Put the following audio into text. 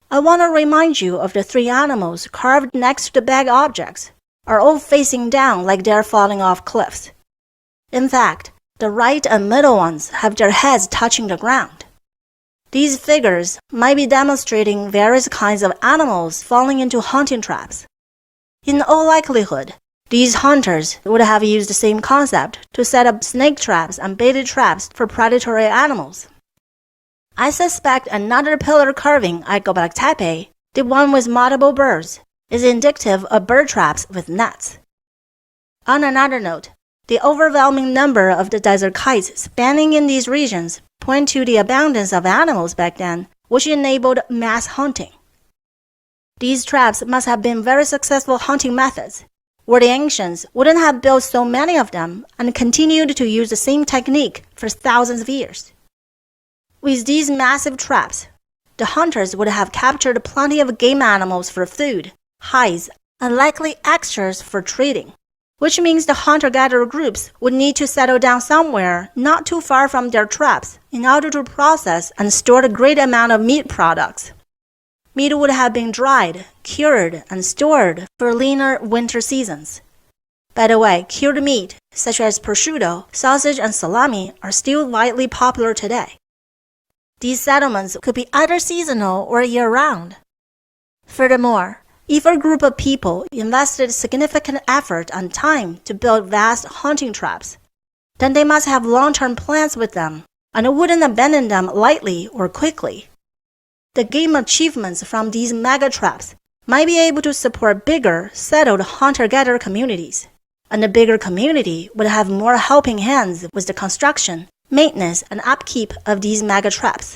I want to remind you of the three animals carved next to the bag objects, are all facing down like they're falling off cliffs. In fact, the right and middle ones have their heads touching the ground. These figures might be demonstrating various kinds of animals falling into hunting traps. In all likelihood, these hunters would have used the same concept to set up snake traps and baited traps for predatory animals. I suspect another pillar carving at Gobekli Tepe, the one with multiple birds, is indicative of bird traps with nets. On another note, the overwhelming number of the desert kites spanning in these regions point to the abundance of animals back then, which enabled mass hunting. These traps must have been very successful hunting methods, where the ancients wouldn't have built so many of them and continued to use the same technique for thousands of years. With these massive traps, the hunters would have captured plenty of game animals for food, hides, and likely extras for trading, which means the hunter-gatherer groups would need to settle down somewhere not too far from their traps in order to process and store a great amount of meat products. Meat would have been dried, cured, and stored for leaner winter seasons. By the way, cured meat, such as prosciutto, sausage, and salami, are still widely popular today. These settlements could be either seasonal or year-round. Furthermore, if a group of people invested significant effort and time to build vast hunting traps, then they must have long-term plans with them and wouldn't abandon them lightly or quickly. The game achievements from these mega traps might be able to support bigger, settled hunter-gatherer communities, and the bigger community would have more helping hands with the construction, maintenance, and upkeep of these mega traps.